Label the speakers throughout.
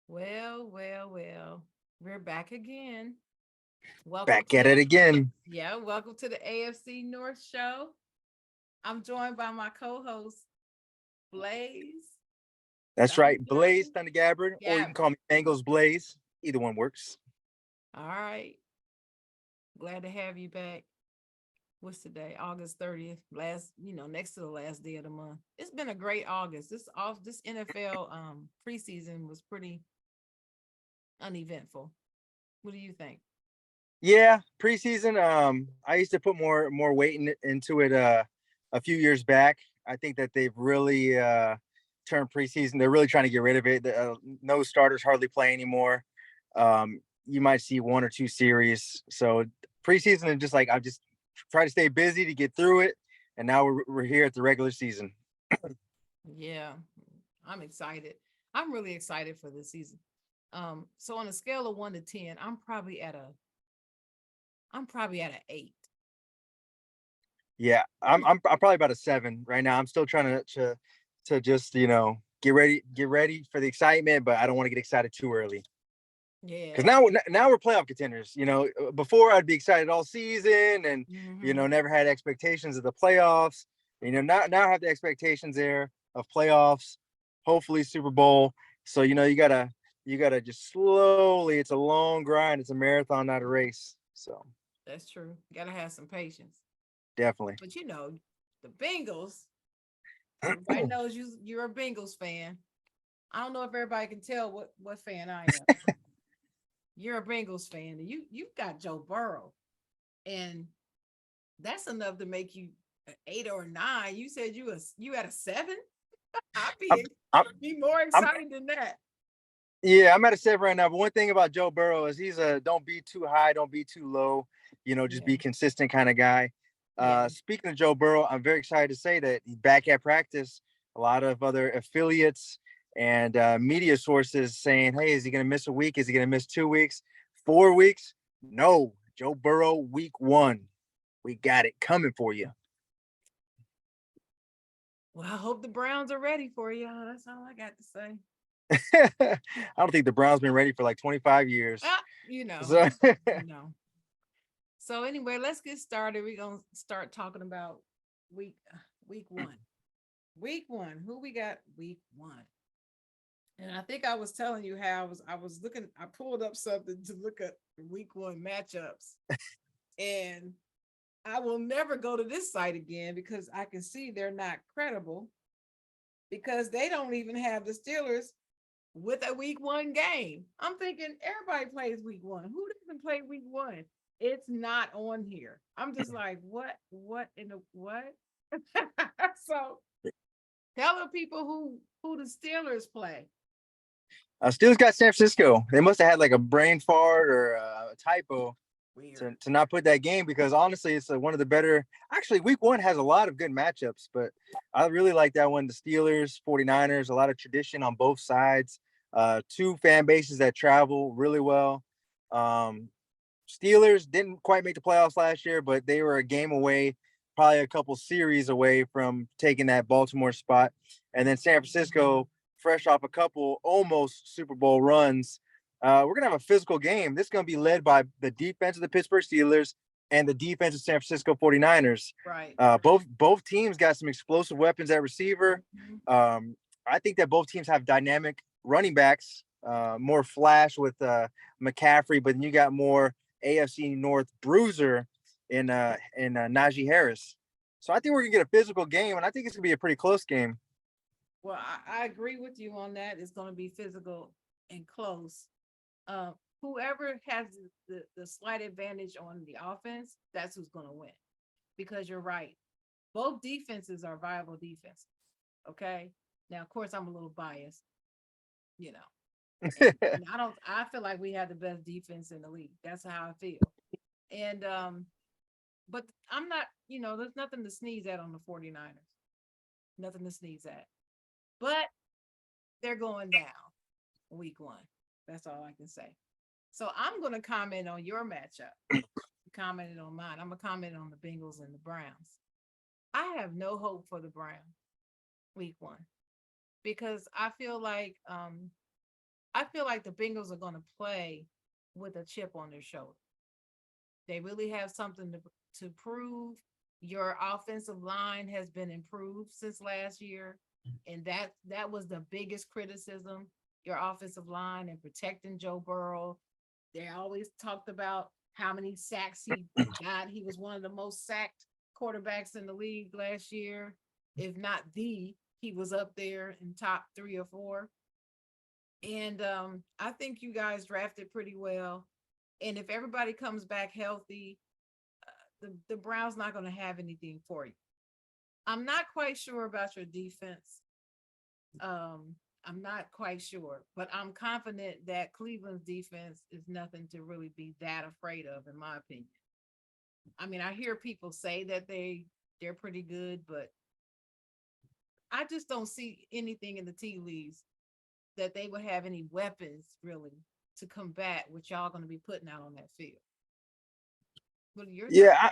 Speaker 1: Well. We're back again. Welcome
Speaker 2: Back
Speaker 1: to
Speaker 2: at
Speaker 1: the
Speaker 2: it again.
Speaker 1: welcome to the AFC North show. I'm joined by my co-host Blaze
Speaker 2: That's
Speaker 1: Thunder
Speaker 2: right. Blaze
Speaker 1: Gabbard.
Speaker 2: Thunder Gabbard, or you can
Speaker 1: Gabbard.
Speaker 2: call me Bengals Blaze. Either one works.
Speaker 1: All right. Glad to have you back. What's today? August 30th. Next to the last day of the month. It's been a great August. This NFL preseason was pretty uneventful. What do you think?
Speaker 2: Yeah, preseason. I used to put more weight into it a few years back. I think that they've really turned preseason. They're really trying to get rid of it. No starters hardly play anymore. You might see one or two series. So preseason is just like I just try to stay busy to get through it. And now we're here at the regular season.
Speaker 1: Yeah, I'm excited. I'm really excited for this season. So on a scale of 1 to 10, I'm probably at an 8.
Speaker 2: Yeah, I'm probably about a 7 right now. I'm still trying to just get ready for the excitement, but I don't want to get excited too early because
Speaker 1: Yeah.
Speaker 2: now we're playoff contenders. Before I'd be excited all season and
Speaker 1: Hmm.
Speaker 2: never had expectations of the playoffs. Now I have the expectations there of playoffs, hopefully Super Bowl. So you gotta just slowly. It's a long grind. It's a marathon, not a race. So
Speaker 1: That's true. Gotta have some patience.
Speaker 2: definitely.
Speaker 1: But the Bengals, everybody knows you're a Bengals fan. I don't know if everybody can tell what fan I am. You're a Bengals fan. And you've got Joe Burrow. And that's enough to make you an 8 or 9. You said you had a 7? I'd
Speaker 2: I'm,
Speaker 1: be more
Speaker 2: I'm
Speaker 1: excited than that.
Speaker 2: Yeah, I'm at a 7 right now. But one thing about Joe Burrow is he's a don't be too high, don't be too low. Just
Speaker 1: Yeah.
Speaker 2: be consistent kind of guy.
Speaker 1: Yeah.
Speaker 2: Speaking of Joe Burrow, I'm very excited to say that he's back at practice. A lot of other affiliates and media sources saying, "Hey, is he going to miss a week? Is he going to miss 2 weeks, 4 weeks?" No, Joe Burrow, week 1, we got it coming for you.
Speaker 1: Well, I hope the Browns are ready for you. That's all I got to say.
Speaker 2: I don't think the Browns been ready for like 25 years.
Speaker 1: Ah, you know,
Speaker 2: So
Speaker 1: you know. So anyway, let's get started. We're gonna start talking about week week one. Week one. Who we got week one? And I think I was telling you how I was looking, I pulled up something to look at week one matchups. And I will never go to this site again because I can see they're not credible because they don't even have the Steelers with a week one game. I'm thinking everybody plays week one. Who doesn't play week one? It's not on here. I'm just like, what in the what? So tell the people who the Steelers play.
Speaker 2: Steelers got San Francisco. They must have had like a brain fart or a typo
Speaker 1: Weird.
Speaker 2: to not put that game because honestly, it's one of the better. Actually, week 1 has a lot of good matchups, but I really like that one. The Steelers, 49ers, a lot of tradition on both sides. Two fan bases that travel really well. Um, Steelers didn't quite make the playoffs last year, but they were a game away, probably a couple series away from taking that Baltimore spot. And then San Francisco, fresh off a couple almost Super Bowl runs. We're gonna have a physical game. This is gonna be led by the defense of the Pittsburgh Steelers and the defense of San Francisco 49ers.
Speaker 1: Right.
Speaker 2: Both teams got some explosive weapons at receiver.
Speaker 1: Mhm.
Speaker 2: Um, I think that both teams have dynamic running backs, more flash with McCaffrey, but then you got more AFC North bruiser in Najee Harris. So I think we're gonna get a physical game, and I think it's gonna be a pretty close game.
Speaker 1: Well, I agree with you on that. It's going to be physical and close. Uh, Whoever has the slight advantage on the offense, that's who's going to win. Because you're right. Both defenses are viable defenses. Okay. Now, of course, I'm a little biased, you know, and I feel like we have the best defense in the league. That's how I feel. And, but I'm not, there's nothing to sneeze at on the 49ers. Nothing to sneeze at. But they're going down week one. That's all I can say. So I'm going to comment on your matchup commented on mine. I'm gonna comment on the Bengals and the Browns. I have no hope for the Browns week one because I feel like the Bengals are gonna play with a chip on their shoulder. They really have something to prove. Your offensive line has been improved since last year, and that was the biggest criticism. Your offensive line and protecting Joe Burrow. They always talked about how many sacks he got. He was one of the most sacked quarterbacks in the league last year, if not the. He was up there in top 3 or 4. And I think you guys drafted pretty well. And if everybody comes back healthy, the Browns not going to have anything for you. I'm not quite sure about your defense. I'm not quite sure, but I'm confident that Cleveland's defense is nothing to really be that afraid of, in my opinion. I mean, I hear people say that they're pretty good, but I just don't see anything in the tea leaves that they would have any weapons really to combat what y'all going to be putting out on that field. What are your thoughts?
Speaker 2: Yeah,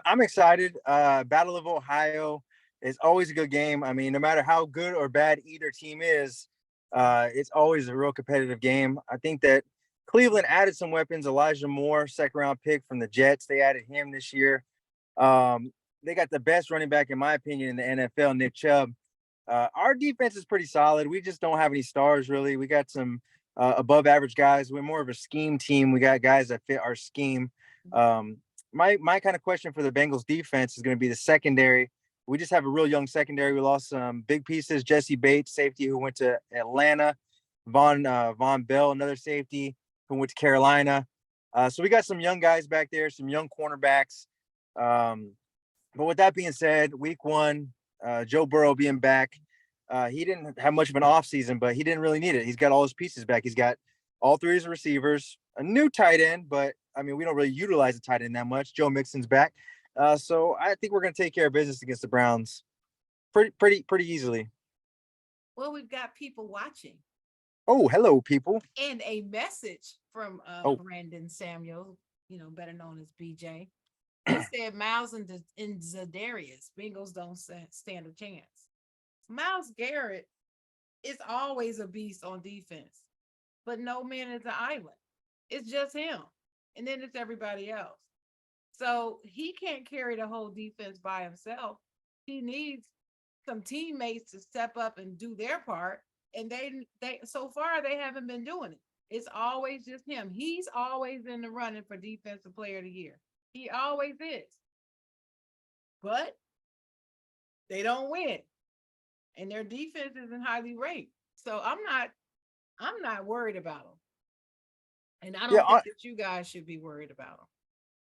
Speaker 2: I'm excited. Battle of Ohio is always a good game. I mean, no matter how good or bad either team is, it's always a real competitive game. I think that Cleveland added some weapons. Elijah Moore, second round pick from the Jets. They added him this year. They got the best running back, in my opinion, in the NFL, Nick Chubb. Our defense is pretty solid. We just don't have any stars, really. We got some above average guys. We're more of a scheme team. We got guys that fit our scheme. My kind of question for the Bengals defense is going to be the secondary. We just have a real young secondary. We lost some big pieces. Jesse Bates, safety, who went to Atlanta. Von Bell, another safety, who went to Carolina. So we got some young guys back there, some young cornerbacks. But with that being said, week one, Joe Burrow being back, he didn't have much of an offseason, but he didn't really need it. He's got all his pieces back. He's got all three of his receivers, a new tight end, but I mean, we don't really utilize the tight end that much. Joe Mixon's back. So I think we're going to take care of business against the Browns pretty easily.
Speaker 1: Well, we've got people watching.
Speaker 2: Oh, hello, people.
Speaker 1: And a message from Brandon Samuel, better known as BJ. He said Miles and Zadarius, Bengals don't stand a chance. Miles Garrett is always a beast on defense, but no man is an island. It's just him. And then it's everybody else. So he can't carry the whole defense by himself. He needs some teammates to step up and do their part. And they so far they haven't been doing it. It's always just him. He's always in the running for defensive player of the year. He always is. But they don't win. And their defense isn't highly ranked. So I'm not worried about them. And I don't think that you guys should be worried about them.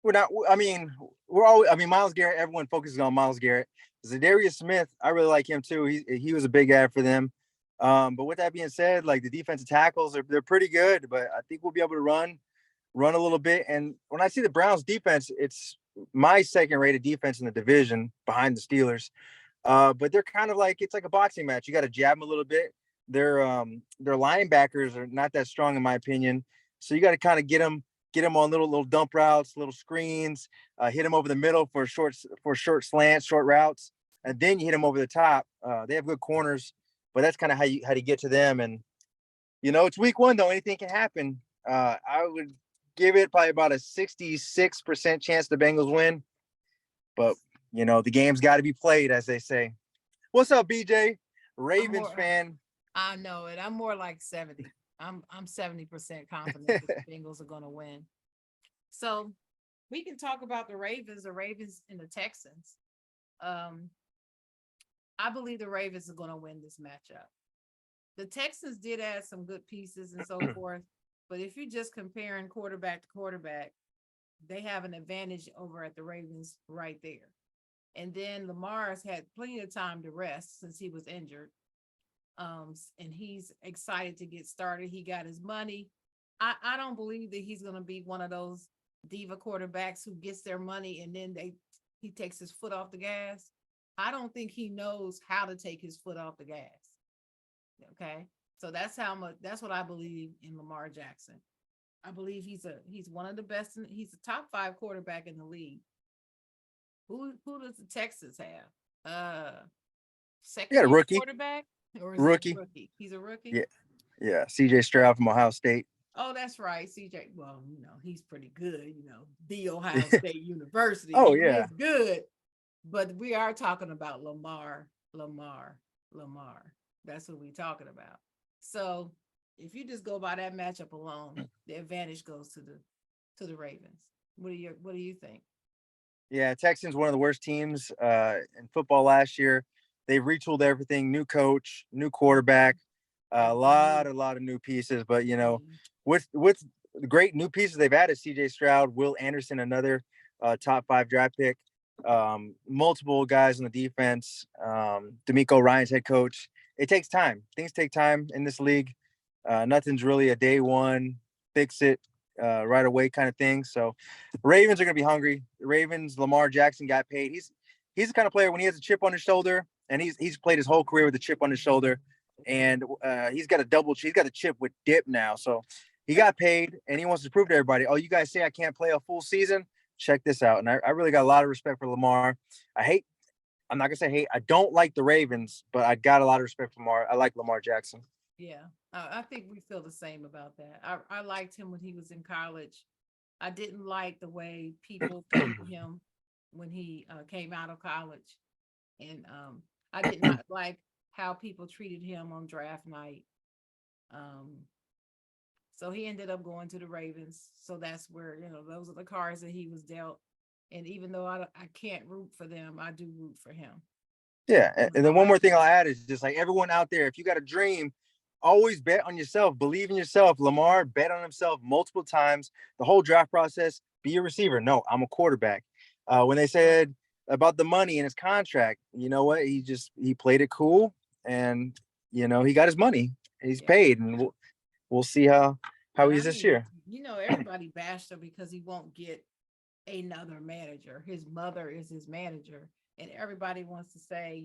Speaker 2: We're not. I mean, we're always. I mean, Miles Garrett. Everyone focuses on Miles Garrett. Zadarius Smith, I really like him too. He was a big ad for them. But with that being said, like the defensive tackles, they're pretty good. But I think we'll be able to run a little bit. And when I see the Browns defense, it's my second-rated defense in the division behind the Steelers. But they're kind of like, it's like a boxing match. You got to jab them a little bit. Their linebackers are not that strong in my opinion. So you got to kind of get them on little dump routes, little screens, hit them over the middle for short slants, short routes, and then you hit them over the top. They have good corners, but that's kind of how you get to them. And it's week one though, anything can happen. I would give it probably about a 66% chance the Bengals win, but the game's got to be played, as they say. What's up, BJ? Ravens fan.
Speaker 1: I know it. I'm more like 70. I'm 70% confident that the Bengals are going to win. So we can talk about the Ravens and the Texans. I believe the Ravens are going to win this matchup. The Texans did add some good pieces and so forth, but if you're just comparing quarterback to quarterback, they have an advantage over at the Ravens right there. And then Lamar's had plenty of time to rest since he was injured. And he's excited to get started. He got his money. I don't believe that he's going to be one of those diva quarterbacks who gets their money and then he takes his foot off the gas. I don't think he knows how to take his foot off the gas. Okay. So that's what I believe in Lamar Jackson. I believe he's one of the best. He's a top 5 quarterback in the league. Who does the Texans have?
Speaker 2: You got
Speaker 1: Second
Speaker 2: a
Speaker 1: year
Speaker 2: rookie,
Speaker 1: quarterback, or is he a
Speaker 2: rookie.
Speaker 1: rookie? He's a rookie.
Speaker 2: Yeah, yeah. CJ Stroud from Ohio State.
Speaker 1: Oh, that's right, CJ. Well, he's pretty good. The Ohio State University.
Speaker 2: Oh
Speaker 1: He
Speaker 2: yeah,
Speaker 1: is good, but we are talking about Lamar. That's what we're talking about. So if you just go by that matchup alone, the advantage goes to the Ravens. What do you think?
Speaker 2: yeah. Texans one of the worst teams in football last year. They've retooled everything. New coach, new quarterback, a lot of new pieces. But
Speaker 1: Mhm.
Speaker 2: with the great new pieces they've added, CJ Stroud, Will Anderson, another top 5 draft pick, multiple guys on the defense, D'Amico Ryan's head coach. It takes time. Things take time in this league. Nothing's really a day one fix it right away kind of thing. So Ravens are going to be hungry. The Ravens, Lamar Jackson got paid. He's the kind of player when he has a chip on his shoulder, and he's played his whole career with a chip on his shoulder, and he's got a chip with dip now. So he got paid, and he wants to prove to everybody, oh, you guys say I can't play a full season? Check this out. And I really got a lot of respect for Lamar. I'm not gonna say hate. I don't like the Ravens, but I got a lot of respect for Lamar. I like Lamar Jackson.
Speaker 1: Yeah, I think we feel the same about that. I liked him when he was in college. I didn't like the way people treated him when he came out of college, and I did not like how people treated him on draft night. Um, so he ended up going to the Ravens. So that's where those are the cards that he was dealt. And even though I can't root for them, I do root for him.
Speaker 2: Yeah, and
Speaker 1: I
Speaker 2: then one
Speaker 1: like
Speaker 2: more thing I'll
Speaker 1: him.
Speaker 2: add is just like everyone out there, if you got a dream, always bet on yourself, believe in yourself. Lamar bet on himself multiple times. The whole draft process, be a receiver. No, I'm a quarterback. When they said about the money in his contract, you know what? He played it cool, and he got his money. He's
Speaker 1: Yeah.
Speaker 2: paid, and we'll see how
Speaker 1: And
Speaker 2: he
Speaker 1: I
Speaker 2: is this
Speaker 1: mean,
Speaker 2: year.
Speaker 1: everybody bashed him because he won't get another manager. His mother is his manager. And everybody wants to say,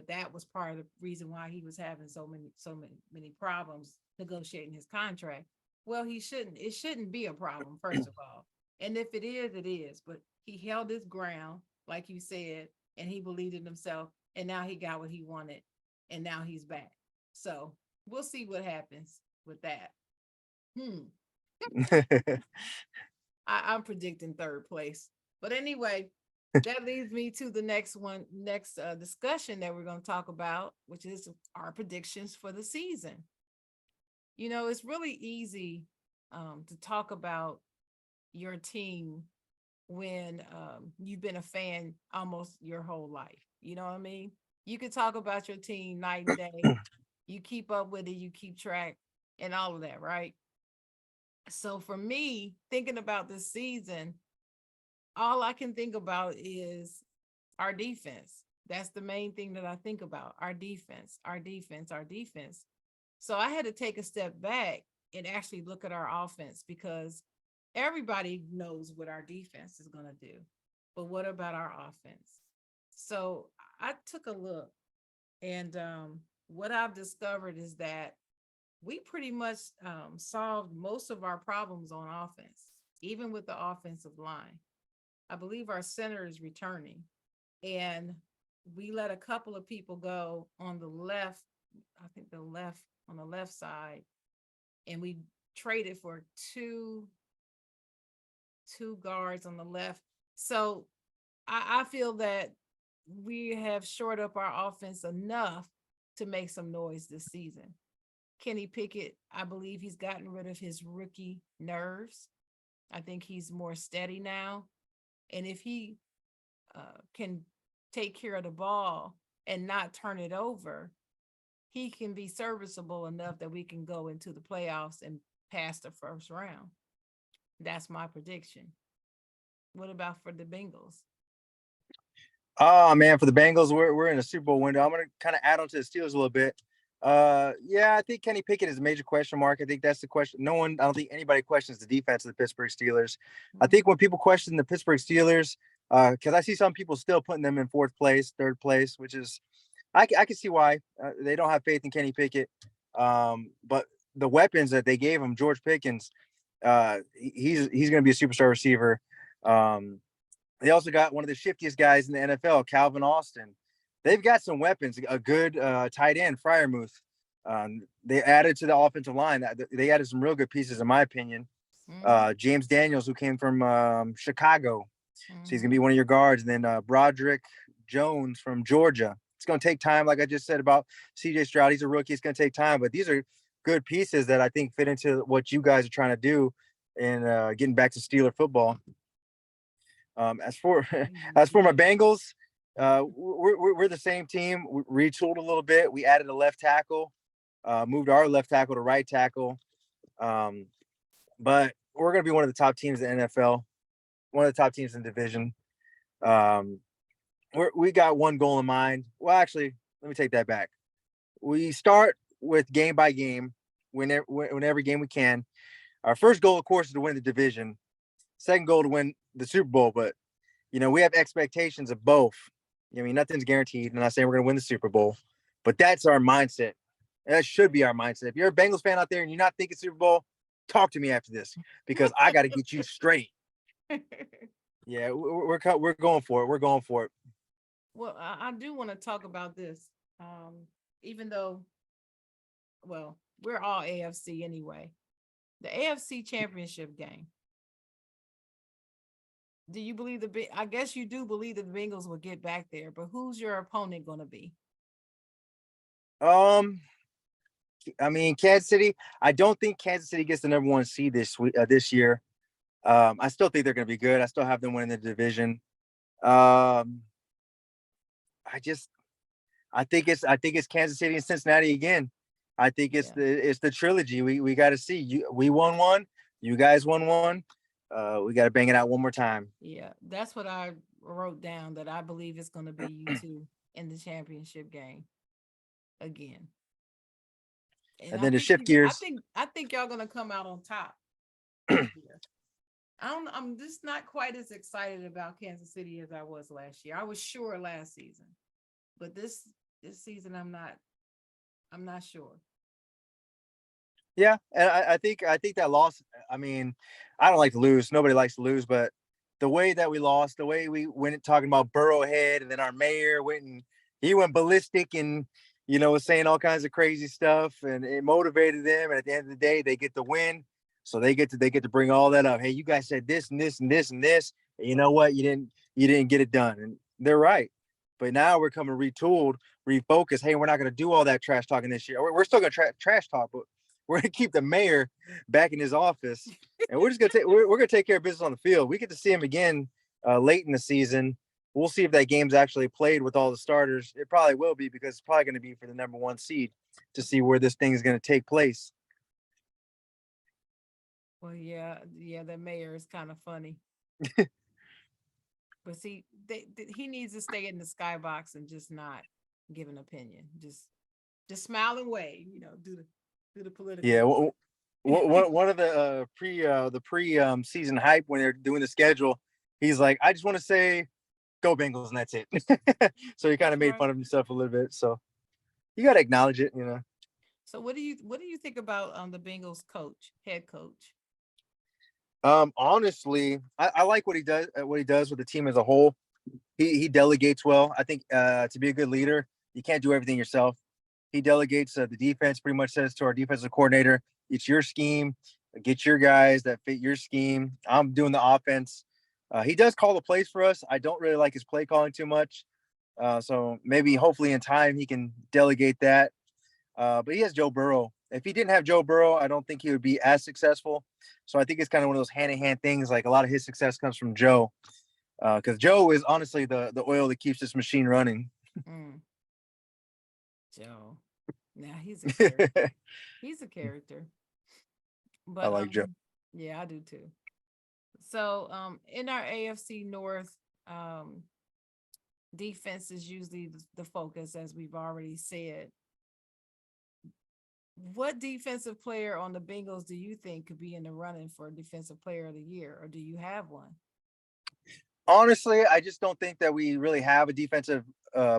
Speaker 1: that was part of the reason why he was having so many problems negotiating his contract. Well, it shouldn't be a problem, first of all. And if it is, it is. But he held his ground, like you said, and he believed in himself. And now he got what he wanted. And now he's back. So we'll see what happens with that. Hmm. I'm predicting third place. But anyway, that leads me to the next discussion that we're going to talk about, which is our predictions for the season. It's really easy to talk about your team when you've been a fan almost your whole life. You know what I mean? You can talk about your team night and day. You keep up with it, you keep track, and all of that, right? So for me, thinking about this season, all I can think about is our defense. That's the main thing that I think about. Our defense, our defense, our defense. So I had to take a step back and actually look at our offense because everybody knows what our defense is going to do. But what about our offense? So I took a look, and what I've discovered is that we pretty much solved most of our problems on offense, even with the offensive line. I believe our center is returning, and we let a couple of people go on the left. I think the left on the left side, and we traded for two guards on the left. So I feel that we have shored up our offense enough to make some noise this season. Kenny Pickett, I believe he's gotten rid of his rookie nerves. I think he's more steady now. And if he can take care of the ball and not turn it over, he can be serviceable enough that we can go into the playoffs and pass the first round. That's my prediction. What about for the Bengals?
Speaker 2: Oh man, for the Bengals, we're in a Super Bowl window. I'm gonna kind of add on to the Steelers a little bit. Yeah, I think Kenny Pickett is a major question mark. I think that's the question. I don't think anybody questions the defense of the Pittsburgh Steelers. I think when people question the Pittsburgh Steelers, because I see some people still putting them in fourth place, third place, which is I can see why they don't have faith in Kenny Pickett. But the weapons that they gave him, George Pickens, He's going to be a superstar receiver. They also got one of the shiftiest guys in the NFL, Calvin Austin. They've got some weapons. A good tight end, Fryermuth. They added to the offensive line. They added some real good pieces, in my opinion. James Daniels, who came from Chicago, so he's gonna be one of your guards. And then Broderick Jones from Georgia. It's gonna take time, like I just said about C.J. Stroud. He's a rookie. It's gonna take time, but these are good pieces that I think fit into what you guys are trying to do and getting back to Steeler football. As for my Bengals, we're the same team. We retooled a little bit. We added a left tackle, moved our left tackle to right tackle. But we're going to be one of the top teams in the NFL, one of the top teams in the division. We got one goal in mind. Well, actually, let me take that back. We start with game by game, win every game we can. Our first goal, of course, is to win the division. Second goal to win the Super Bowl, but we have expectations of both. I mean, nothing's guaranteed. I'm not saying we're going to win the Super Bowl, but that's our mindset. That should be our mindset. If you're a Bengals fan out there and you're not thinking Super Bowl, talk to me after this because I got to get you straight. Yeah, we're going for it. We're going for it.
Speaker 1: Well, I do want to talk about this, even though, well, we're all AFC anyway. The AFC Championship game. Do you believe I guess you do believe that the Bengals will get back there, but who's your opponent going to be?
Speaker 2: I mean, Kansas City. I don't think Kansas City gets the number 1 seed this year. I still think they're going to be good. I still have them winning the division. I think it's Kansas City and Cincinnati again. I think it's the trilogy. We got to see. We won one. You guys won one. We got to bang it out one more time.
Speaker 1: Yeah, that's what I wrote down, that I believe it's going to be you two in the championship game again.
Speaker 2: And then to shift gears,
Speaker 1: I think y'all going to come out on top. I'm just not quite as excited about Kansas City as I was last year. I was sure last season, but this season I'm not sure.
Speaker 2: Yeah, and I think that loss. I mean, I don't like to lose. Nobody likes to lose, but the way that we lost, the way we went talking about Burrowhead, and then our mayor went ballistic and was saying all kinds of crazy stuff, and it motivated them. And at the end of the day, they get the win, so they get to bring all that up. Hey, you guys said this and this and this and this, and you know what? You didn't get it done, and they're right. But now we're coming retooled, refocused. Hey, we're not going to do all that trash talking this year. We're still going to trash talk, but we're going to keep the mayor back in his office, and we're just going to we're going to take care of business on the field. We get to see him again late in the season. We'll see if that game's actually played with all the starters. It probably will be, because it's probably going to be for the number 1 seed to see where this thing is going to take place.
Speaker 1: Well, yeah, the mayor is kind of funny. But see, he needs to stay in the skybox and just not give an opinion. Just smile and wave, do the political.
Speaker 2: Yeah, one of the pre season hype when they're doing the schedule, he's like, I just want to say, go Bengals, and that's it. So he kind of made fun of himself a little bit. So you got to acknowledge it,
Speaker 1: So what do you think about the Bengals head coach?
Speaker 2: Honestly, I like what he does with the team as a whole. He delegates well. I think to be a good leader, you can't do everything yourself. He delegates the defense, pretty much says to our defensive coordinator, it's your scheme, get your guys that fit your scheme. I'm doing the offense. He does call the plays for us. I don't really like his play calling too much. So maybe hopefully in time he can delegate that. But he has Joe Burrow. If he didn't have Joe Burrow, I don't think he would be as successful. So I think it's kind of one of those hand-in-hand things. Like, a lot of his success comes from Joe, because Joe is honestly the oil that keeps this machine running.
Speaker 1: Joe. Now he's a character. He's a character. But
Speaker 2: I like Joe.
Speaker 1: Yeah, I do too. So in our AFC North, defense is usually the focus, as we've already said. What defensive player on the Bengals do you think could be in the running for Defensive Player of the Year, or do you have one?
Speaker 2: Honestly, I just don't think that we really have a defensive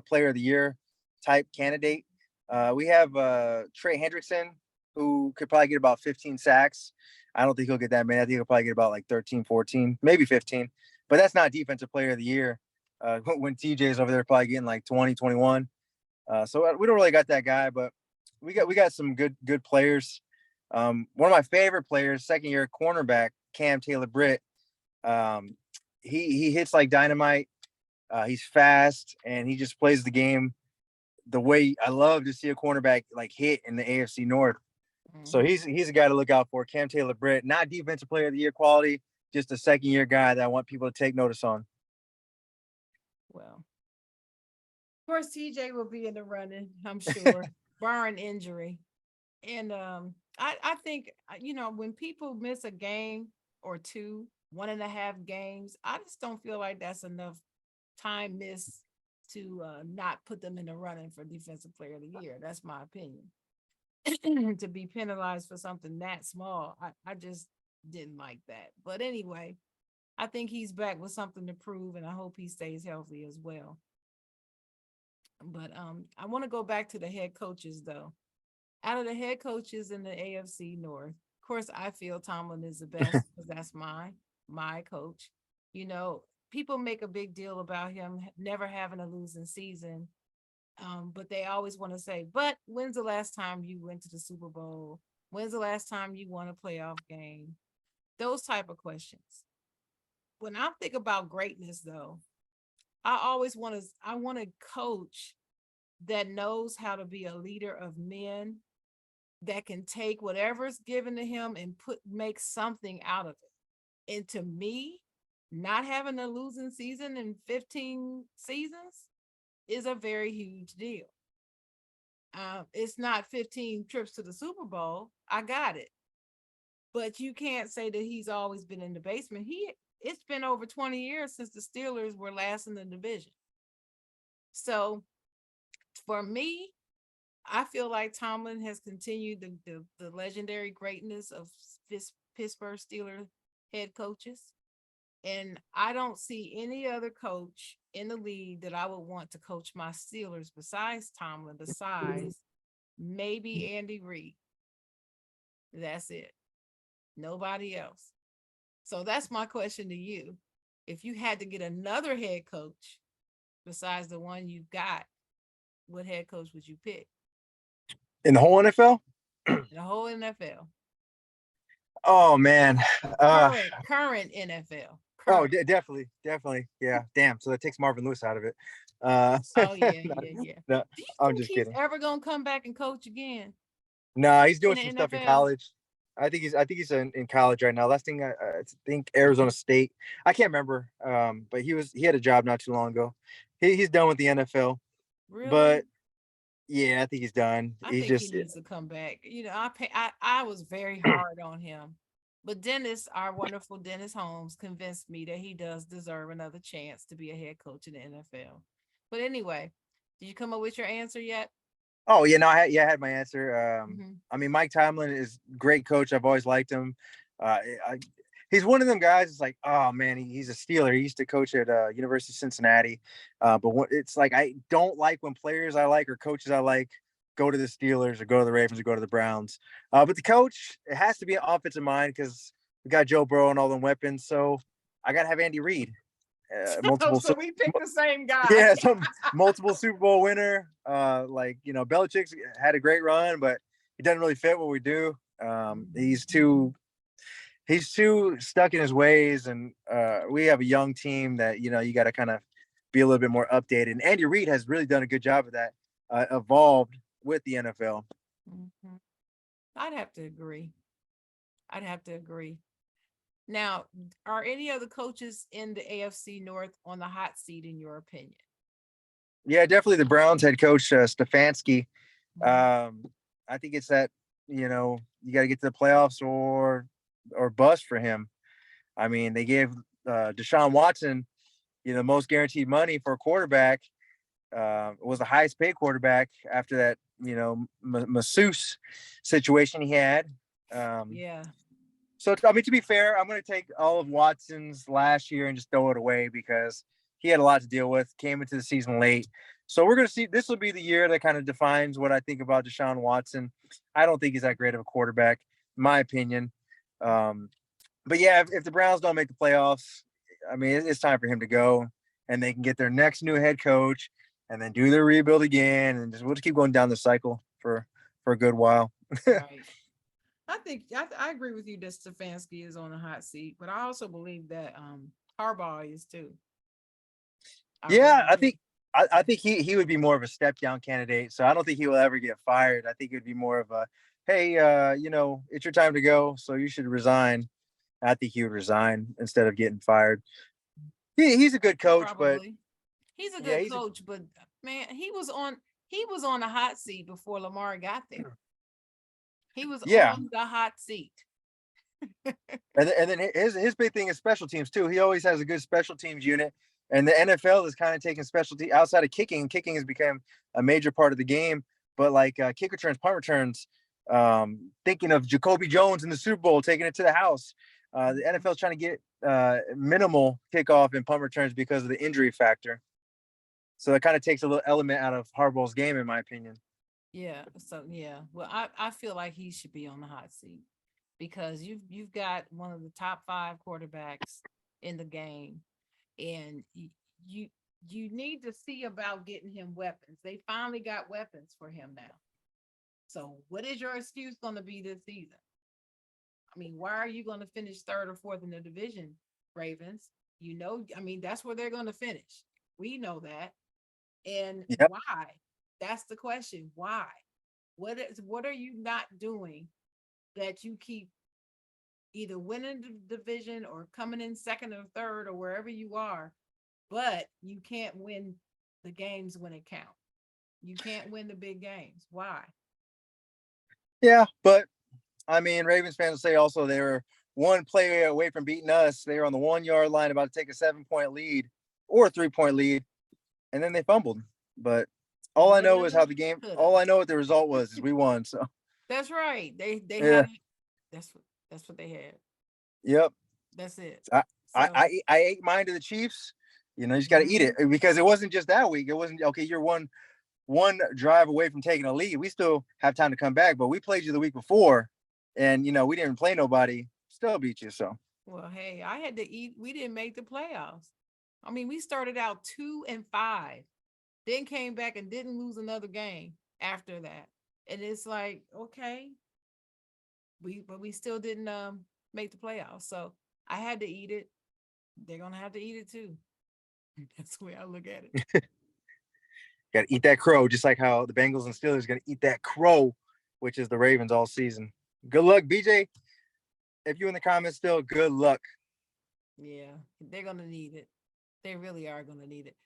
Speaker 2: player of the year type candidate. We have Trey Hendrickson, who could probably get about 15 sacks. I don't think he'll get that many. I think he'll probably get about like 13, 14, maybe 15. But that's not defensive player of the year. When TJ's over there probably getting like 20, 21. So we don't really got that guy, but we got some good players. One of my favorite players, second year cornerback, Cam Taylor-Britt. He hits like dynamite. He's fast and he just plays the game the way I love to see a cornerback like hit in the AFC North. So he's a guy to look out for. Cam Taylor-Britt, not defensive player of the year quality, just a second year guy that I want people to take notice on.
Speaker 1: Well, of course, TJ will be in the running, I'm sure, barring injury. And I think, when people miss a game or two, 1.5 games, I just don't feel like that's enough time missed to not put them in the running for defensive player of the year. That's my opinion. To be penalized for something that small, I just didn't like that. But anyway, I think he's back with something to prove, and I hope he stays healthy as well. But I want to go back to the head coaches, though. Out of the head coaches in the AFC North, of course, I feel Tomlin is the best because that's my coach. People make a big deal about him never having a losing season. But they always want to say, but when's the last time you went to the Super Bowl? When's the last time you won a playoff game? Those type of questions. When I think about greatness, though, I want a coach that knows how to be a leader of men, that can take whatever's given to him and make something out of it. And to me, not having a losing season in 15 seasons is a very huge deal. It's not 15 trips to the Super Bowl. I got it. But you can't say that he's always been in the basement. It's been over 20 years since the Steelers were last in the division. So for me, I feel like Tomlin has continued the legendary greatness of Pittsburgh Steelers head coaches. And I don't see any other coach in the league that I would want to coach my Steelers besides Tomlin, besides maybe Andy Reid. That's it. Nobody else. So that's my question to you. If you had to get another head coach besides the one you've got, what head coach would you pick?
Speaker 2: In the whole NFL?
Speaker 1: In the whole NFL.
Speaker 2: Oh, man.
Speaker 1: Current NFL. Current.
Speaker 2: Oh, definitely. Yeah. Damn. So that takes Marvin Lewis out of it.
Speaker 1: Oh, yeah.
Speaker 2: No,
Speaker 1: Do you
Speaker 2: I'm
Speaker 1: think
Speaker 2: just
Speaker 1: he's
Speaker 2: kidding.
Speaker 1: ever going to come back and coach again?
Speaker 2: No, he's doing
Speaker 1: In
Speaker 2: some
Speaker 1: the
Speaker 2: stuff in
Speaker 1: NFL?
Speaker 2: college. I think he's in college right now. Last thing I think Arizona State. I can't remember. But he had a job not too long ago. He's done with the NFL.
Speaker 1: Really?
Speaker 2: But yeah, I think he's done.
Speaker 1: I think he needs to come back. I was very hard on him. But our wonderful Dennis Holmes, convinced me that he does deserve another chance to be a head coach in the NFL. But anyway, did you come up with your answer yet?
Speaker 2: Oh, yeah, no, I had my answer. I mean, Mike Tomlin is a great coach. I've always liked him. He's one of them guys. It's like, oh man, he's a Steeler. He used to coach at University of Cincinnati. But it's like I don't like when players I like or coaches I like go to the Steelers or go to the Ravens or go to the Browns. But the coach, it has to be an offensive mind because we got Joe Burrow and all them weapons. So I got to have Andy Reid.
Speaker 1: So we picked the same guy.
Speaker 2: Yeah, some multiple Super Bowl winner. Belichick's had a great run, but he doesn't really fit what we do. He's too stuck in his ways, and we have a young team that you got to kind of be a little bit more updated. And Andy Reid has really done a good job of that, evolved with the NFL.
Speaker 1: Mm-hmm. I'd have to agree. Now, are any other coaches in the AFC North on the hot seat, in your opinion?
Speaker 2: Yeah, definitely the Browns head coach, Stefanski. I think it's that, you got to get to the playoffs or bust for him. I mean, they gave Deshaun Watson, most guaranteed money for a quarterback. Was the highest paid quarterback after that, masseuse situation he had.
Speaker 1: Yeah.
Speaker 2: So, I mean, to be fair, I'm going to take all of Watson's last year and just throw it away because he had a lot to deal with, came into the season late. So we're going to see. This will be the year that kind of defines what I think about Deshaun Watson. I don't think he's that great of a quarterback, in my opinion. But yeah, if the Browns don't make the playoffs, I mean, it's time for him to go, and they can get their next new head coach, and then do their rebuild again, and we'll just keep going down the cycle for a good while.
Speaker 1: Right. I think I agree with you that Stefanski is on the hot seat, but I also believe that Harbaugh is too.
Speaker 2: Yeah,
Speaker 1: Really do.
Speaker 2: I think he would be more of a step down candidate. So I don't think he will ever get fired. I think it would be more of a, hey, it's your time to go, so you should resign. I think he would resign instead of getting fired. He's a good coach, but
Speaker 1: Probably. He's a
Speaker 2: yeah,
Speaker 1: good coach, but man, he was on the hot seat before Lamar got there. He was
Speaker 2: yeah.
Speaker 1: on the hot seat.
Speaker 2: And then his big thing is special teams too. He always has a good special teams unit. And the NFL is kind of taking specialty outside of kicking. Kicking has become a major part of the game. But like kick returns, punt returns, thinking of Jacoby Jones in the Super Bowl, taking it to the house. The NFL is trying to get minimal kickoff and punt returns because of the injury factor. So it kind of takes a little element out of Harbaugh's game, in my opinion.
Speaker 1: Yeah. So yeah. Well, I feel like he should be on the hot seat because you've got one of the top 5 quarterbacks in the game, and you you need to see about getting him weapons. They finally got weapons for him now. So what is your excuse going to be this season? I mean, why are you going to finish 3rd or 4th in the division, Ravens? You know, I mean, that's where they're going to finish. We know that. And
Speaker 2: Yep.
Speaker 1: why? That's the question. Why? What are you not doing that you keep either winning the division or coming in 2nd or 3rd or wherever you are, but you can't win the games when it counts? You can't win the big games. Why?
Speaker 2: Yeah, but I mean, Ravens fans say also they were one play away from beating us. They were on the 1 yard line about to take a 7-point lead or a 3-point lead, and then they fumbled. But all I know is how the game. All I know what the result was is we won. So
Speaker 1: that's right. They
Speaker 2: yeah,
Speaker 1: had it. That's what they had.
Speaker 2: yep.
Speaker 1: That's it.
Speaker 2: I
Speaker 1: So
Speaker 2: I ate mine to the Chiefs. You know, you just got to eat it because it wasn't just that week. It wasn't okay. You're one drive away from taking a lead. We still have time to come back, but we played you the week before, and we didn't play nobody. Still beat you. So
Speaker 1: well, hey, I had to eat. We didn't make the playoffs. I mean, we started out 2-5, then came back and didn't lose another game after that. And it's like, okay, but we still didn't make the playoffs. So I had to eat it. They're gonna have to eat it too. That's the way I look at it.
Speaker 2: got to eat that crow, just like how the Bengals and Steelers going to eat that crow, which is the Ravens all season. Good luck, BJ. If you're in the comments still, good luck.
Speaker 1: Yeah, they're gonna need it. They really are gonna need it.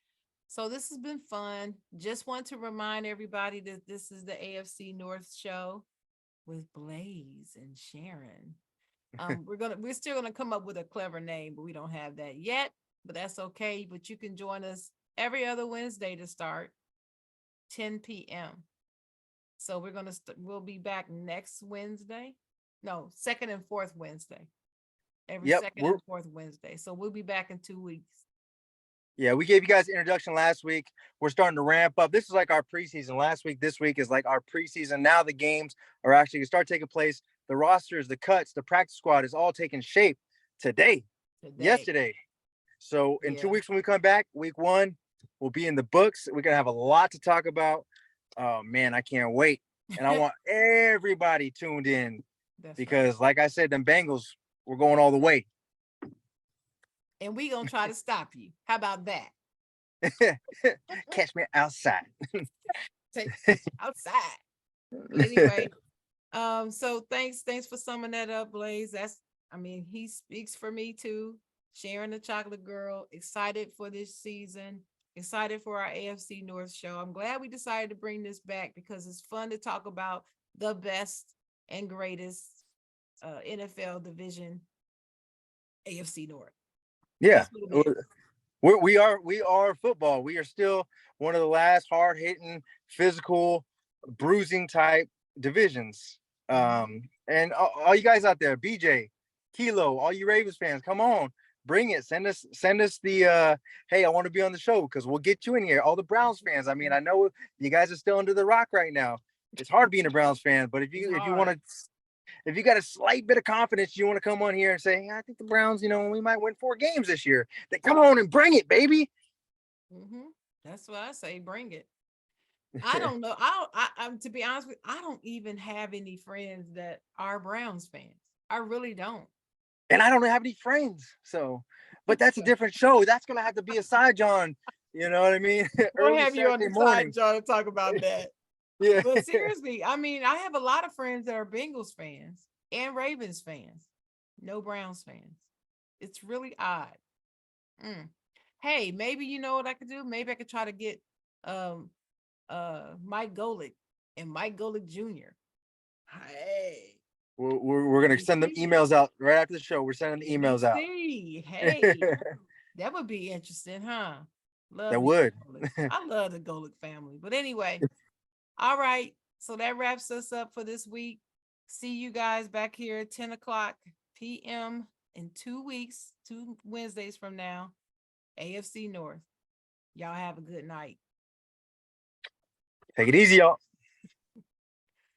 Speaker 1: So this has been fun. Just want to remind everybody that this is the AFC North show with Blaze and Sharon. We're still gonna come up with a clever name, but we don't have that yet. But that's okay. But you can join us every other Wednesday to start 10 p.m. So we'll be back next Wednesday. No, 2nd and 4th Wednesday. Every
Speaker 2: Yep,
Speaker 1: 2nd and 4th Wednesday. So we'll be back in 2 weeks.
Speaker 2: yeah, we gave you guys the introduction last week. We're starting to ramp up. This is like our preseason. Last week, this week is like our preseason. Now the games are actually going to start taking place. The rosters, the cuts, the practice squad is all taking shape today. Yesterday. So in 2 weeks when we come back, week 1, we'll be in the books. We're going to have a lot to talk about. Oh, man, I can't wait. And I want everybody tuned in because, like I said, them Bengals, we're going all the way.
Speaker 1: And we're going to try to stop you. How about that?
Speaker 2: Catch me outside.
Speaker 1: Take outside. But anyway, so thanks for summing that up, Blaze. He speaks for me too. Sharon the Chocolate Girl, excited for this season, excited for our AFC North show. I'm glad we decided to bring this back because it's fun to talk about the best and greatest NFL division, AFC North.
Speaker 2: Yeah, we are football. We are still one of the last hard hitting, physical, bruising type divisions. And all you guys out there, BJ, Kilo, all you Ravens fans, come on. bring it. Send us the hey, I want to be on the show because we'll get you in here. All the Browns fans. I mean, I know you guys are still under the rock right now. It's hard being a Browns fan, but if you want to, if you got a slight bit of confidence, you want to come on here and say, I think the Browns, we might win 4 games this year. Then come on and bring it, baby.
Speaker 1: That's what I say. Bring it. I don't know. I'm to be honest with you, I don't even have any friends that are Browns fans. I really don't.
Speaker 2: And I don't have any friends. So, but that's a different show. That's gonna have to be a side John. You know what I mean?
Speaker 1: We'll have you on the side, John, to talk about that.
Speaker 2: Yeah.
Speaker 1: But seriously, I mean, I have a lot of friends that are Bengals fans and Ravens fans, no Browns fans. It's really odd. Hey, maybe you know what I could do? Maybe I could try to get Mike Golick and Mike Golick Jr. Hey.
Speaker 2: We're gonna send them emails out right after the show. We're sending the emails out.
Speaker 1: Hey, that would be interesting, huh?
Speaker 2: That would.
Speaker 1: I love the Golick family. But anyway, all right. So that wraps us up for this week. See you guys back here at 10 o'clock p.m. in 2 weeks, 2 Wednesdays from now. AFC North. Y'all have a good night.
Speaker 2: Take it easy, y'all.